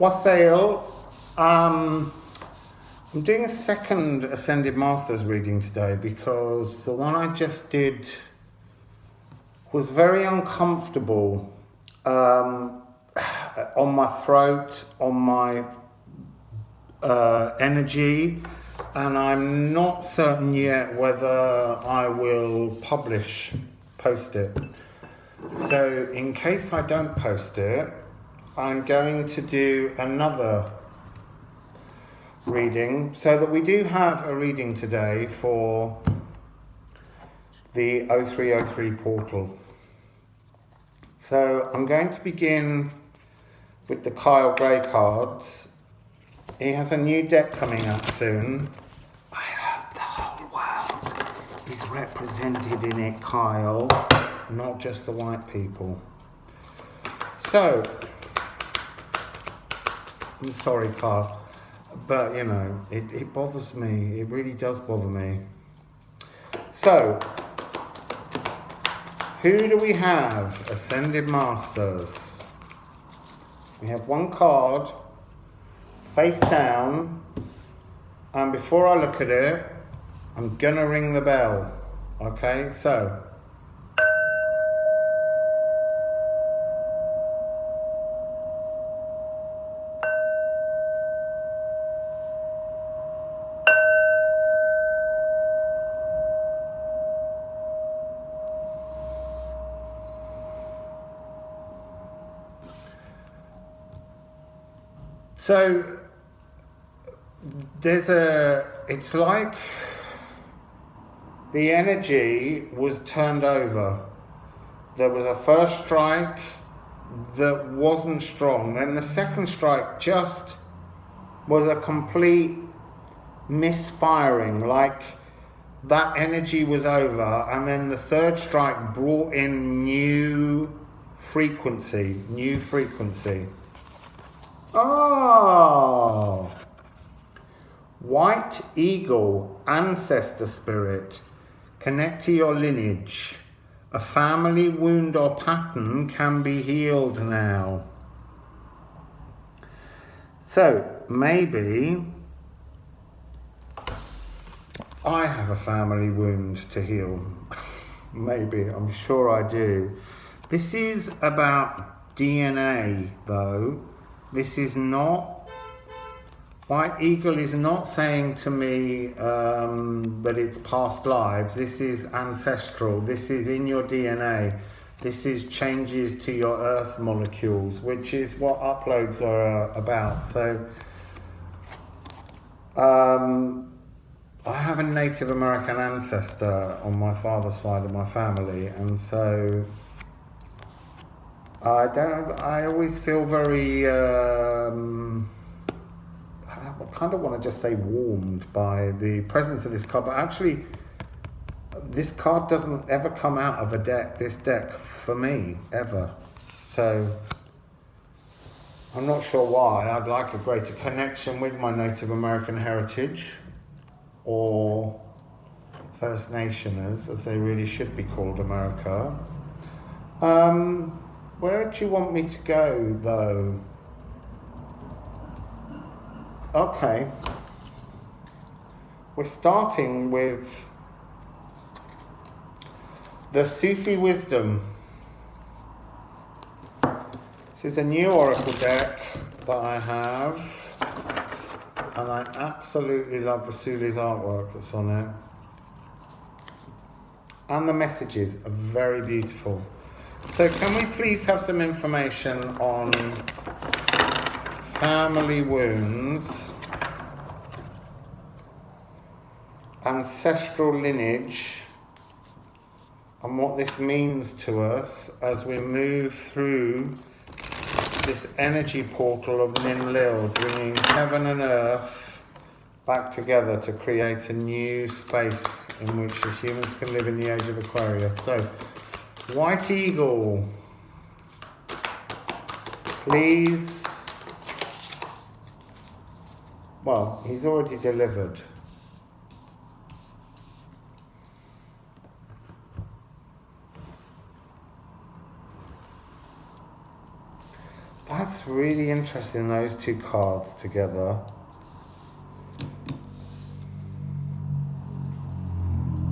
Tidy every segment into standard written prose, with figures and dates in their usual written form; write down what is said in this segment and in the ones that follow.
Wassail. I'm doing a second Ascended Masters reading today because the one I just did was very uncomfortable on my throat, on my energy, and I'm not certain yet whether I will post it. So in case I don't post it, I'm going to do another reading, so that we do have a reading today for the 0303 portal. So I'm going to begin with the Kyle Gray cards. He has a new deck coming up soon. I hope the whole world is represented in it, Kyle, not just the white people. So, I'm sorry, Kyle, but you know, it bothers me. It really does bother me. So, who do we have? Ascended Masters. We have one card, face down, and before I look at it, I'm gonna ring the bell. Okay, so. So, it's like the energy was turned over. There was a first strike that wasn't strong. Then the second strike just was a complete misfiring, like that energy was over. And then the third strike brought in new frequency. Oh, White Eagle, Ancestor Spirit, connect to your lineage. A family wound or pattern can be healed now. So, maybe I have a family wound to heal. Maybe, I'm sure I do. This is about DNA, though. This is not, White Eagle is not saying to me that it's past lives. This is ancestral. This is in your DNA. This is changes to your earth molecules, which is what uploads are about. So, I have a Native American ancestor on my father's side of my family, and so I always feel very, I kind of want to just say warmed by the presence of this card, but actually this card doesn't ever come out of this deck for me, ever. So I'm not sure why. I'd like a greater connection with my Native American heritage, or First Nationers, as they really should be called, America. Where do you want me to go, though? Okay. We're starting with the Sufi Wisdom. This is a new oracle deck that I have, and I absolutely love Rassouli's artwork that's on it. And the messages are very beautiful. So can we please have some information on family wounds, ancestral lineage, and what this means to us as we move through this energy portal of Ninlil, bringing heaven and earth back together to create a new space in which the humans can live in the age of Aquarius. So, White Eagle, please. Well, he's already delivered. That's really interesting, those two cards together.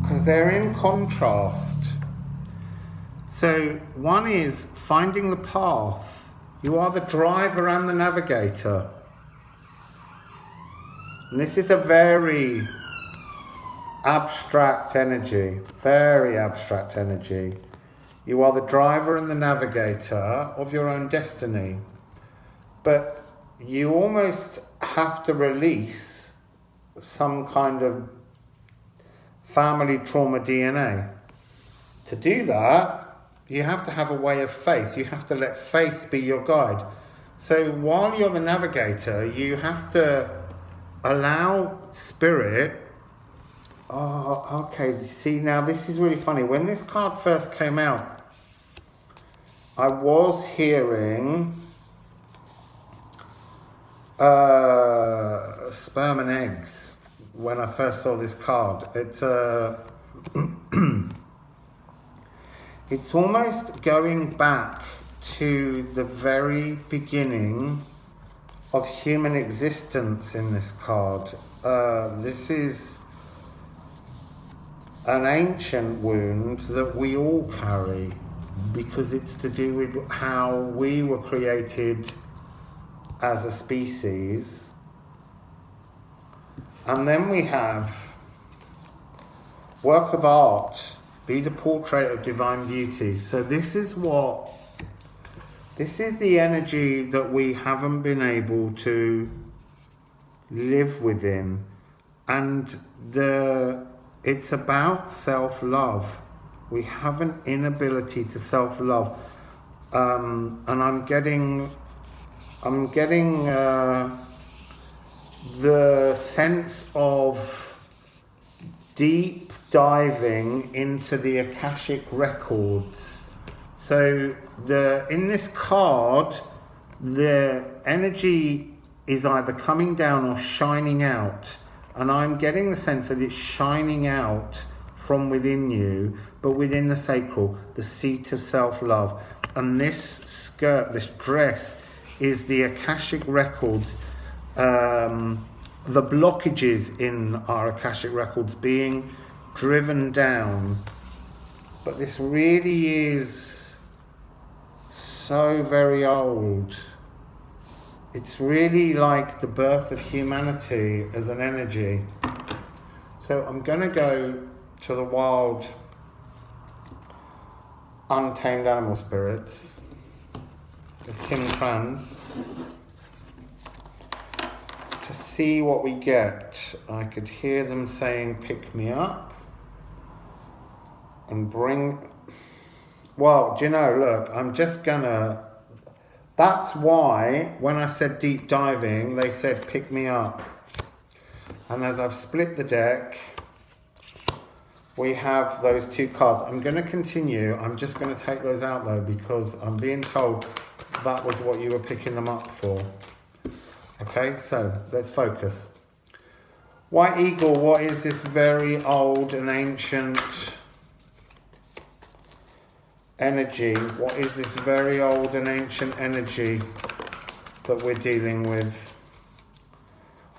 Because they're in contrast. So one is finding the path. You are the driver and the navigator. And this is a very abstract energy, very abstract energy. You are the driver and the navigator of your own destiny. But you almost have to release some kind of family trauma DNA. To do that, you have to have a way of faith. You have to let faith be your guide. So while you're the navigator, you have to allow spirit. Oh, okay. See, now this is really funny. When this card first came out, I was hearing sperm and eggs when I first saw this card. It's it's almost going back to the very beginning of human existence in this card. This is an ancient wound that we all carry because it's to do with how we were created as a species. And then we have work of art, be the portrait of divine beauty. So this is the energy that we haven't been able to live within. And it's about self-love. We have an inability to self-love. And I'm getting the sense of deep diving into the Akashic records. So in this card, the energy is either coming down or shining out. And I'm getting the sense that it's shining out from within you, but within the sacral, the seat of self-love. And this skirt, this dress, is the Akashic records, the blockages in our Akashic records being driven down. But this really is so very old. It's really like the birth of humanity as an energy. So I'm going to go to the wild, untamed animal spirits, the Krans, to see what we get. I could hear them saying, pick me up and bring... Well, do you know, look, I'm just gonna... That's why, when I said deep diving, they said pick me up. And as I've split the deck, we have those two cards. I'm going to continue. I'm just going to take those out, though, because I'm being told that was what you were picking them up for. Okay, so let's focus. White Eagle, what is this very old and ancient energy? What is this very old and ancient energy that we're dealing with?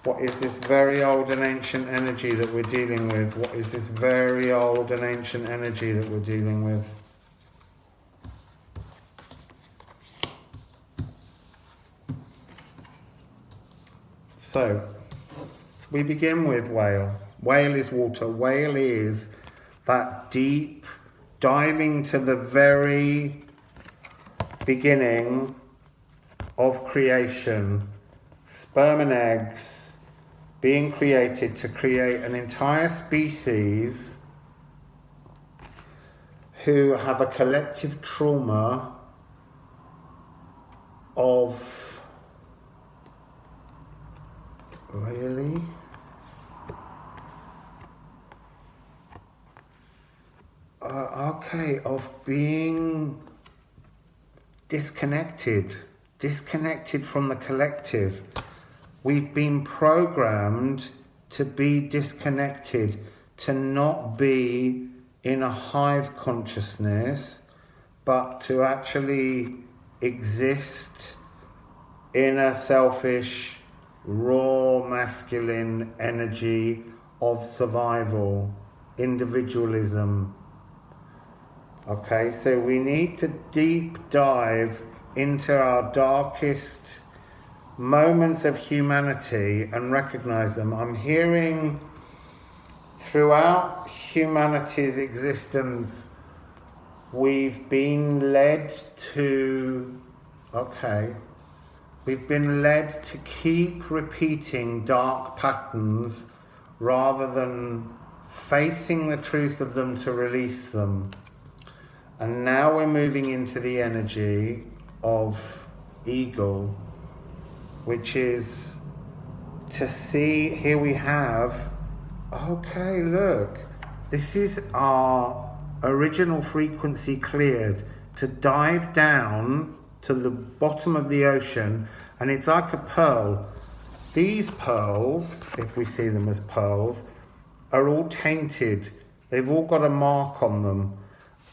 What is this very old and ancient energy that we're dealing with? What is this very old and ancient energy that we're dealing with? So, we begin with whale. Whale is water. Whale is that deep diving to the very beginning of creation. Sperm and eggs being created to create an entire species who have a collective trauma of... Really? Okay, of being disconnected from the collective. We've been programmed to be disconnected, to not be in a hive consciousness, but to actually exist inner selfish, raw masculine energy of survival, individualism. Okay, so we need to deep dive into our darkest moments of humanity and recognize them. I'm hearing throughout humanity's existence, we've been led to, we've been led to keep repeating dark patterns rather than facing the truth of them to release them. And now we're moving into the energy of eagle, which is to see, here we have, okay, look, this is our original frequency cleared to dive down to the bottom of the ocean, and it's like a pearl. These pearls, if we see them as pearls, are all tainted. They've all got a mark on them.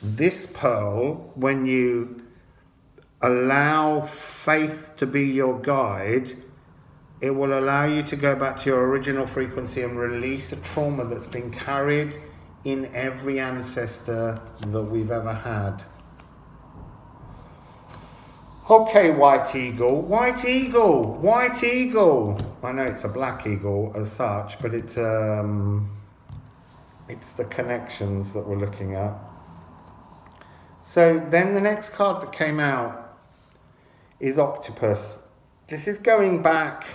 This pearl, when you allow faith to be your guide, it will allow you to go back to your original frequency and release the trauma that's been carried in every ancestor that we've ever had. Okay, white eagle, white eagle, white eagle. I know it's a black eagle as such, but it's the connections that we're looking at. So then the next card that came out is octopus. This is going back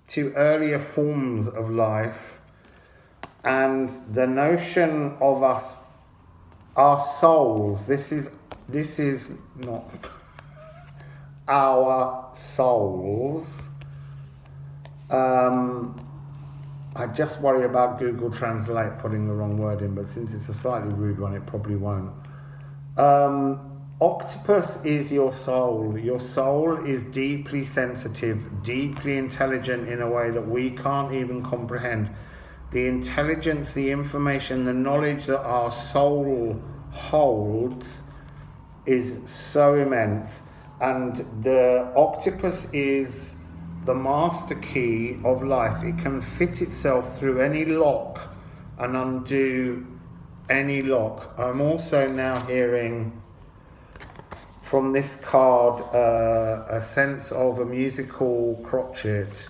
to earlier forms of life and the notion of us, our souls. This is not our souls. I just worry about Google Translate putting the wrong word in, but since it's a slightly rude one, it probably won't. Octopus is your soul. Your soul is deeply sensitive, deeply intelligent in a way that we can't even comprehend. The intelligence, the information, the knowledge that our soul holds is so immense. And the octopus is the master key of life. It can fit itself through any lock and undo any lock. I'm also now hearing from this card a sense of a musical crotchet.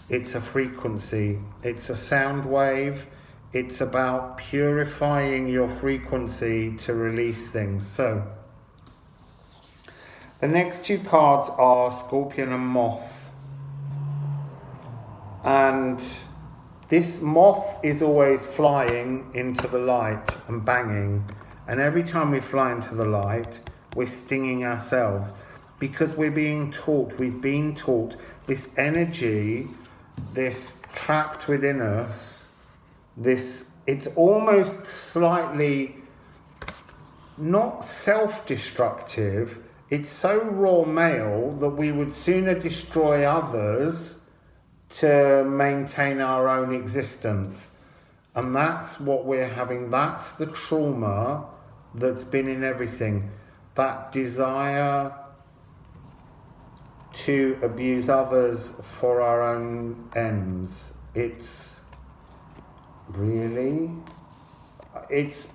It's a frequency, it's a sound wave, it's about purifying your frequency to release things. So the next two cards are Scorpion and Moth. And this moth is always flying into the light and banging. And every time we fly into the light, we're stinging ourselves because we've been taught this energy, this trapped within us, it's almost slightly not self-destructive. It's so raw male that we would sooner destroy others to maintain our own existence. And that's what we're having. That's the trauma that's been in everything. That desire to abuse others for our own ends. It's really, it's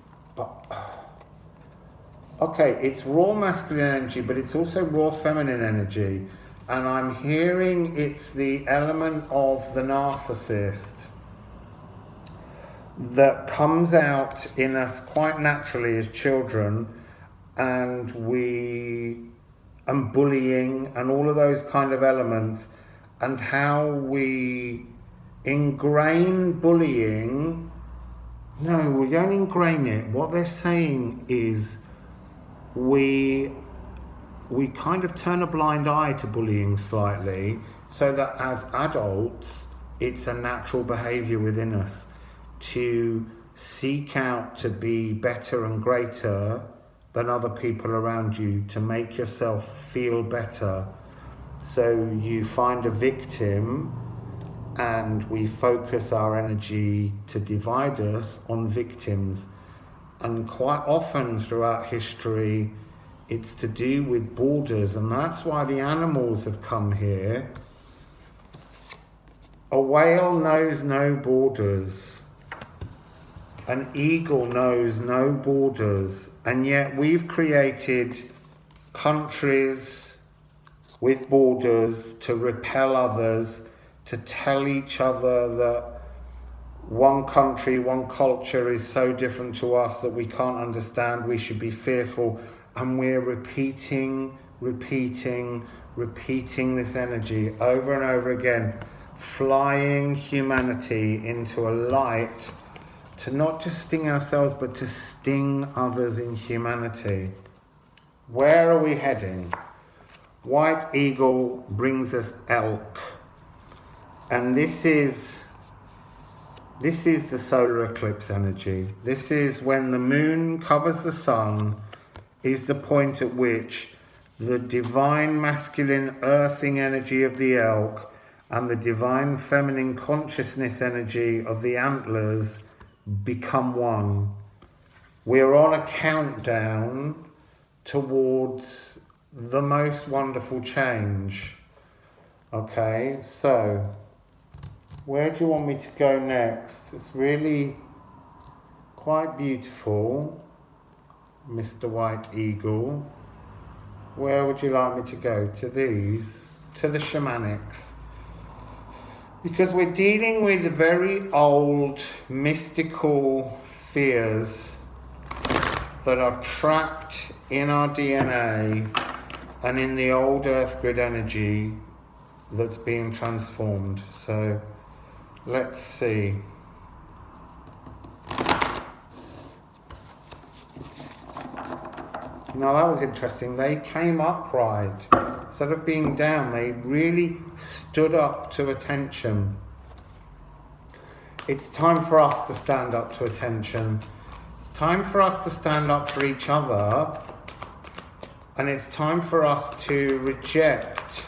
raw masculine energy, but it's also raw feminine energy. And I'm hearing it's the element of the narcissist that comes out in us quite naturally as children, and bullying and all of those kind of elements, and how we ingrain bullying. No, we don't ingrain it. What they're saying is we kind of turn a blind eye to bullying slightly, so that as adults, it's a natural behavior within us to seek out to be better and greater than other people around you, to make yourself feel better. So you find a victim, and we focus our energy to divide us on victims. And quite often throughout history, It's to do with borders, and that's why the animals have come here. A whale knows no borders. An eagle knows no borders. And yet we've created countries with borders to repel others, to tell each other that one country, one culture is so different to us that we can't understand, we should be fearful. And we're repeating this energy over and over again, flying humanity into a light to not just sting ourselves, but to sting others in humanity. Where are we heading? White eagle brings us elk. And this is the solar eclipse energy. This is when the moon covers the sun, is the point at which the divine masculine earthing energy of the elk and the divine feminine consciousness energy of the antlers become one. We're on a countdown towards the most wonderful change. Okay, so where do you want me to go next? It's really quite beautiful, Mr. White Eagle. Where would you like me to go? To these? To the Shamanics. Because we're dealing with very old mystical fears that are trapped in our DNA and in the old earth grid energy that's being transformed. So let's see. Now that was interesting. They came upright. Instead of being down, they really stood up to attention. It's time for us to stand up to attention. It's time for us to stand up for each other. And it's time for us to reject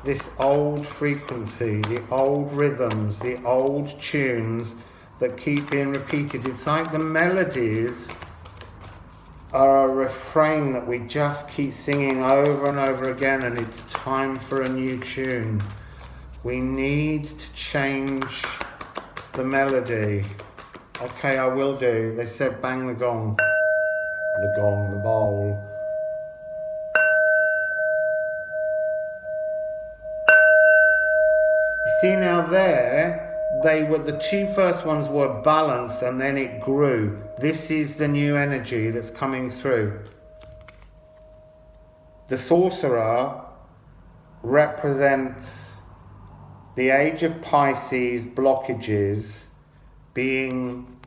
this old frequency, the old rhythms, the old tunes that keep being repeated. It's like the melodies are a refrain that we just keep singing over and over again, and it's time for a new tune. We need to change the melody. Okay, I will do. They said bang the gong. The bowl. You see now there, the two first ones were balanced and then it grew. This is the new energy that's coming through. The sorcerer represents the age of Pisces blockages being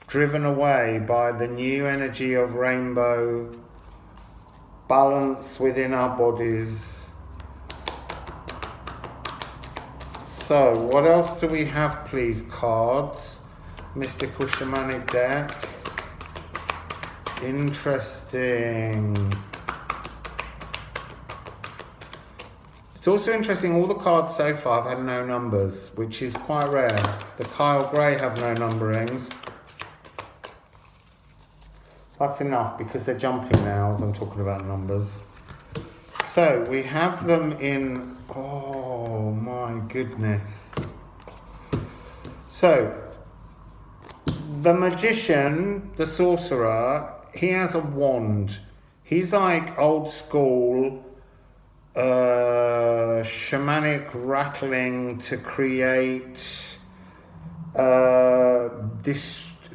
driven away by the new energy of rainbow, balance within our bodies. So, what else do we have, please? Cards. Mystical Shamanic deck. Interesting. It's also interesting, all the cards so far have had no numbers, which is quite rare. The Kyle Grey have no numberings. That's enough because they're jumping now as I'm talking about numbers. So, we have them in... Oh my goodness. So, the magician, the sorcerer, he has a wand. He's like old school shamanic rattling to create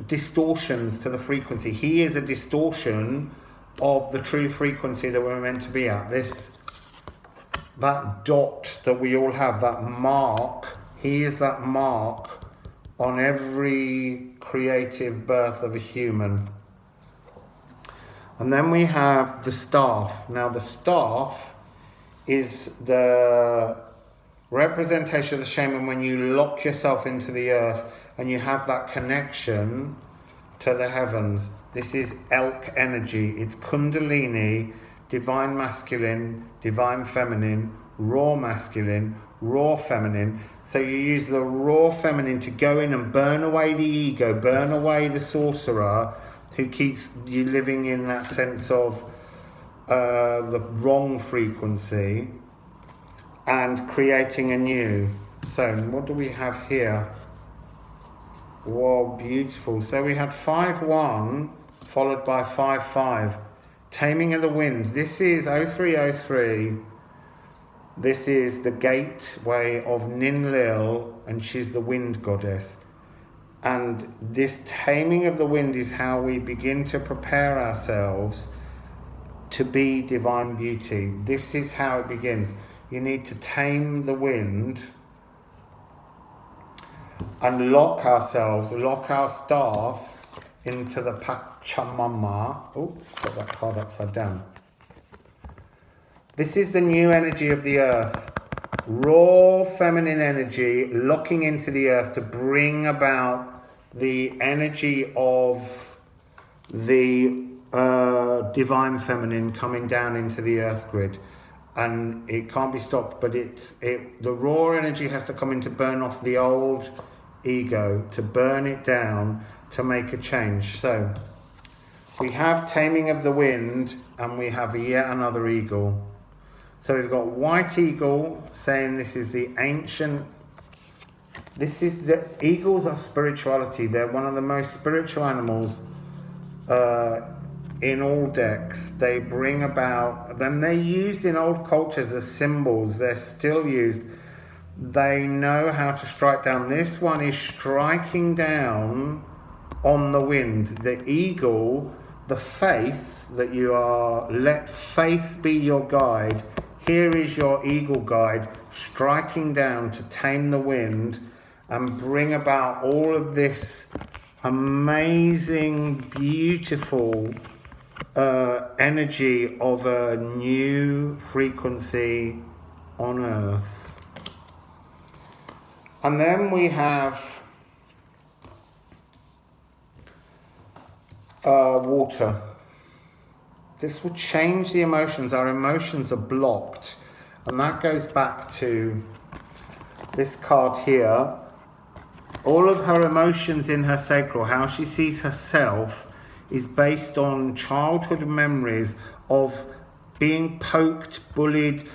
distortions to the frequency. He is a distortion of the true frequency that we're meant to be at. That dot that we all have, that mark, he is that mark on every creative birth of a human. And then we have the staff. Now the staff is the representation of the shaman when you lock yourself into the earth and you have that connection to the heavens. This is elk energy. It's kundalini, divine masculine, divine feminine, raw masculine, raw feminine. So you use the raw feminine to go in and burn away the ego, burn away the sorcerer who keeps you living in that sense of the wrong frequency and creating a new. So what do we have here? Whoa, beautiful. So we had 5-1 followed by 5-5. Taming of the Wind. This is 0303. This is the Gateway of Ninlil, and she's the wind goddess. And this taming of the wind is how we begin to prepare ourselves to be divine beauty. This is how it begins. You need to tame the wind and lock ourselves, lock our staff into the Pachamama. Oh, got that card upside down. This is the new energy of the earth. Raw feminine energy locking into the earth to bring about the energy of the divine feminine coming down into the earth grid. And it can't be stopped, but the raw energy has to come in to burn off the old ego, to burn it down, to make a change. So we have Taming of the Wind, and we have yet another eagle. So we've got white eagle saying this is the ancient. Eagles are spirituality. They're one of the most spiritual animals in all decks. They bring about, then they're used in old cultures as symbols. They're still used. They know how to strike down. This one is striking down on the wind. The eagle, the faith that you are, let faith be your guide. Here is your eagle guide, striking down to tame the wind and bring about all of this amazing, beautiful energy of a new frequency on earth. And then we have water. This will change the emotions. Our emotions are blocked. And that goes back to this card here. All of her emotions in her sacral, how she sees herself, is based on childhood memories of being poked, bullied,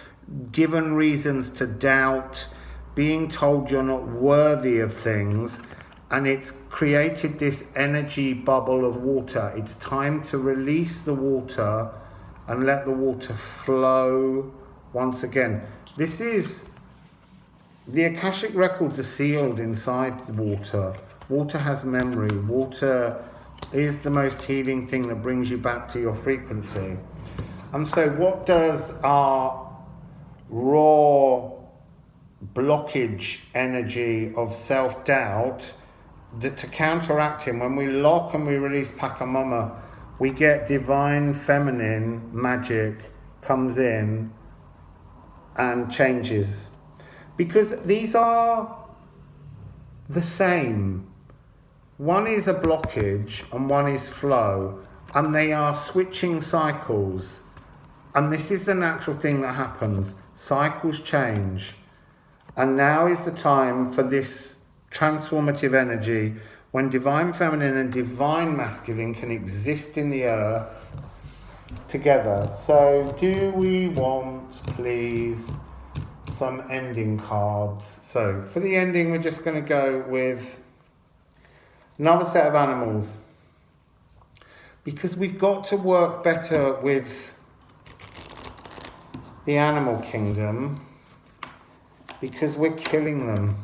given reasons to doubt, being told you're not worthy of things. And it's created this energy bubble of water. It's time to release the water and let the water flow once again. This is, the Akashic records are sealed inside the water. Water has memory. Water is the most healing thing that brings you back to your frequency. And so what does our raw blockage energy of self-doubt, that to counteract him, when we lock and we release Pachamama, we get divine feminine magic comes in and changes. Because these are the same. One is a blockage and one is flow, and they are switching cycles. And this is the natural thing that happens. Cycles change. And now is the time for this transformative energy when divine feminine and divine masculine can exist in the earth together. So do we want, please, some ending cards? So for the ending, we're just going to go with another set of animals, because we've got to work better with the animal kingdom, because we're killing them.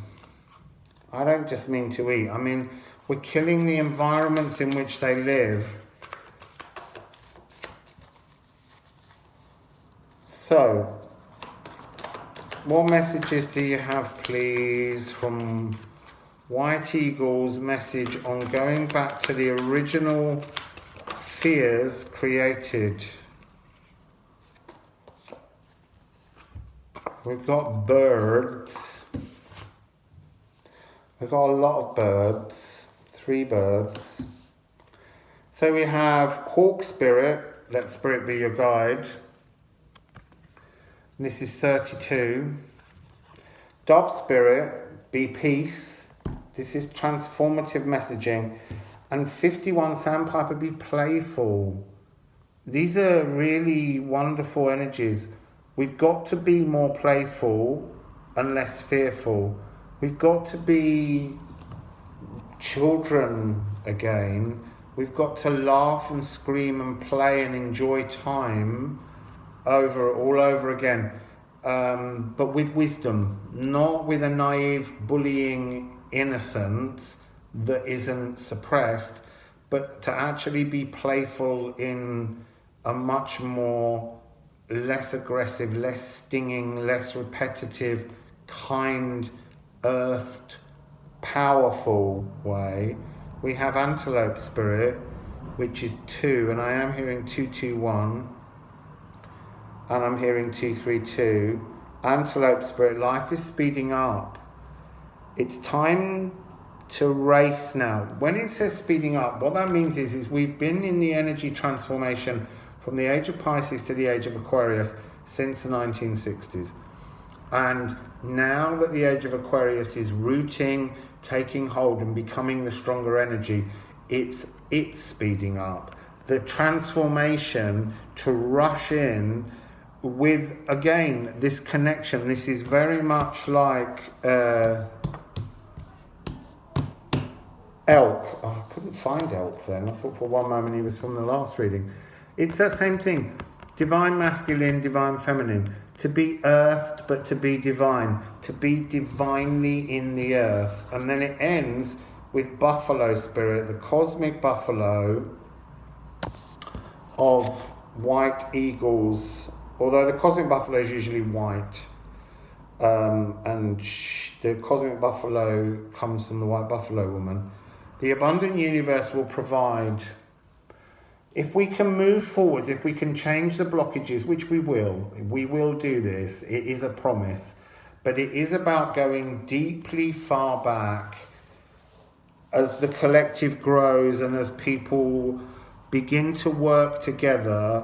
I don't just mean to eat. I mean, we're killing the environments in which they live. So, what messages do you have, please, from White Eagle's message on going back to the original fears created? We've got birds. We've got a lot of birds, 3 birds. So we have Hawk Spirit, let Spirit be your guide. And this is 32. Dove Spirit, be peace. This is transformative messaging. And 51, Sandpiper, be playful. These are really wonderful energies. We've got to be more playful and less fearful. We've got to be children again. We've got to laugh and scream and play and enjoy time all over again. But with wisdom, not with a naive, bullying innocence that isn't suppressed, but to actually be playful in a much more less aggressive, less stinging, less repetitive, kind, earthed, powerful way. We have antelope spirit, which is 2, and I am hearing 221, and I'm hearing 232. Antelope spirit, life is speeding up. It's time to race now. When it says speeding up, what that means is we've been in the energy transformation from the age of Pisces to the age of Aquarius since the 1960s. And now that the age of Aquarius is rooting, taking hold and becoming the stronger energy, it's speeding up. The transformation to rush in with, again, this connection. This is very much like elk. Oh, I couldn't find elk then. I thought for one moment he was from the last reading. It's that same thing. Divine masculine, divine feminine. To be earthed, but to be divine. To be divinely in the earth. And then it ends with buffalo spirit, the cosmic buffalo of white eagles. Although the cosmic buffalo is usually white. And the cosmic buffalo comes from the white buffalo woman. The abundant universe will provide. If we can move forwards, if we can change the blockages, which we will do this. It is a promise. But it is about going deeply far back as the collective grows and as people begin to work together,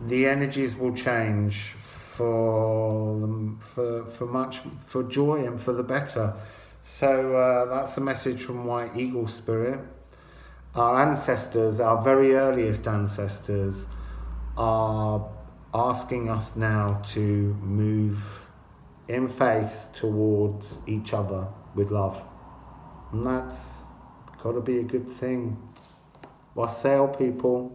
the energies will change for joy and for the better. So that's a message from White Eagle Spirit. Our ancestors, our very earliest ancestors, are asking us now to move in faith towards each other with love. And that's got to be a good thing. Wassail, people.